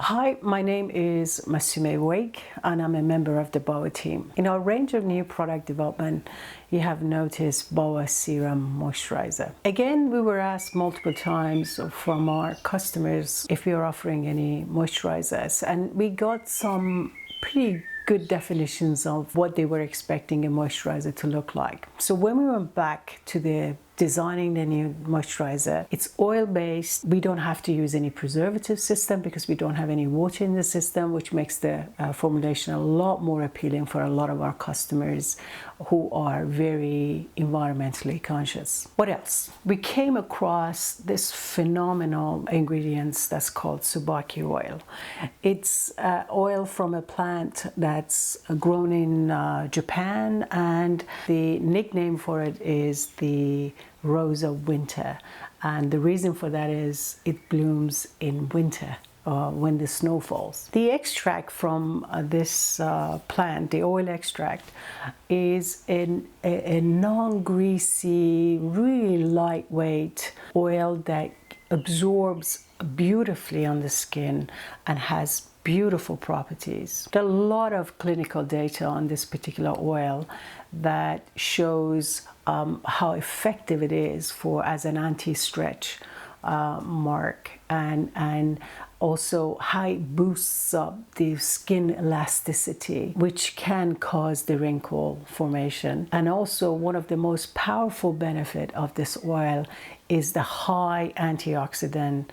Hi, my name is Masume Wake and I'm a member of the BOA team. In our range of new product development, you have noticed BOA Serum Moisturizer. Again, we were asked multiple times from our customers if we are offering any moisturizers, and we got some pretty good definitions of what they were expecting a moisturizer to look like. So when we went back to the designing the new moisturizer, it's oil-based. We don't have to use any preservative system because we don't have any water in the system, which makes the formulation a lot more appealing for a lot of our customers who are very environmentally conscious. What else? We came across this phenomenal ingredients that's called Tsubaki Oil. It's oil from a plant that's grown in Japan, and the nickname for it is the Rose of Winter, and the reason for that is it blooms in winter when the snow falls. The extract from this plant, the oil extract, is a non-greasy, really lightweight oil that absorbs beautifully on the skin and has beautiful properties. There are a lot of clinical data on this particular oil that shows how effective it is as an anti-stretch mark, and also how it boosts up the skin elasticity, which can cause the wrinkle formation. And also, one of the most powerful benefits of this oil is the high antioxidant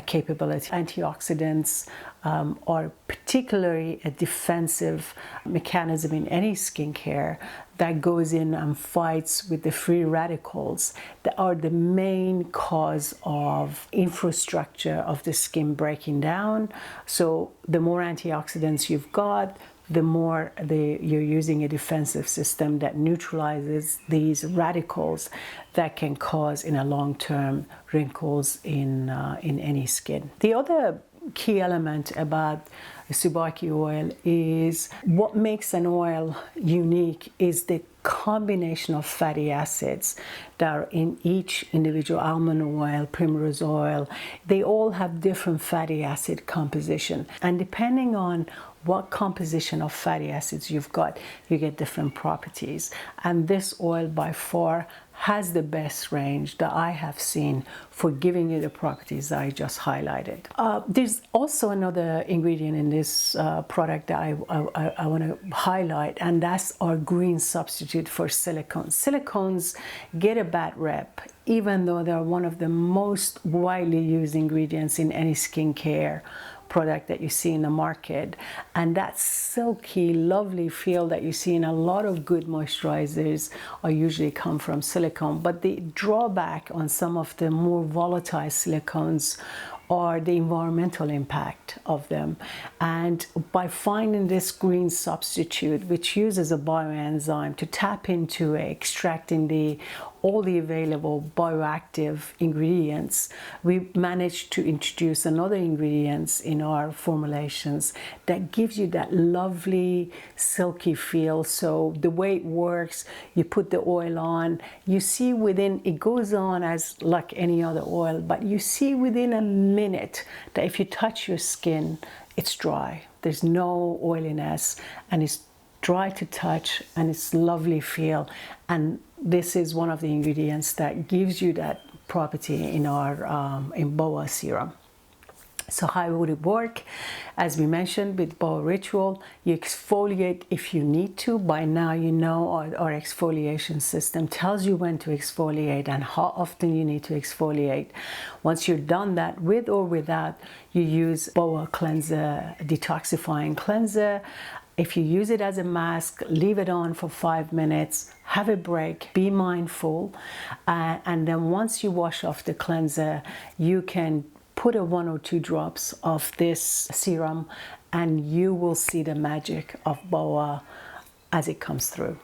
capability. Antioxidants are particularly a defensive mechanism in any skincare that goes in and fights with the free radicals that are the main cause of infrastructure of the skin breaking down. So the more antioxidants you've got, the more you're using a defensive system that neutralizes these radicals that can cause, in a long term, wrinkles in any skin. The other key element about Tsubaki oil is what makes an oil unique is the combination of fatty acids that are in each individual. Almond oil, primrose oil, they all have different fatty acid composition, and depending on what composition of fatty acids you've got, you get different properties. And this oil by far has the best range that I have seen for giving you the properties that I just highlighted. There's also another ingredient in this product that I want to highlight, and that's our green substitute for silicones. Silicones get a bad rep, even though they're one of the most widely used ingredients in any skincare product that you see in the market, and that silky, lovely feel that you see in a lot of good moisturizers are usually come from silicone. But the drawback on some of the more volatile silicones are the environmental impact of them. And by finding this green substitute, which uses a bioenzyme to tap into extracting all the available bioactive ingredients, we managed to introduce another ingredients in our formulations that gives you that lovely silky feel. So the way it works, you put the oil on, you see within, it goes on as like any other oil, but you see within a minute that if you touch your skin, it's dry. There's no oiliness, and it's dry to touch, and it's lovely feel. And this is one of the ingredients that gives you that property in our in BOA serum. So how would it work? As we mentioned with BOA Ritual, you exfoliate if you need to. By now you know our exfoliation system tells you when to exfoliate and how often you need to exfoliate. Once you're done that, with or without, you use BOA Cleanser, Detoxifying Cleanser. If you use it as a mask, leave it on for 5 minutes, have a break, be mindful, and then once you wash off the cleanser, you can put 1 or 2 drops of this serum and you will see the magic of BOA as it comes through.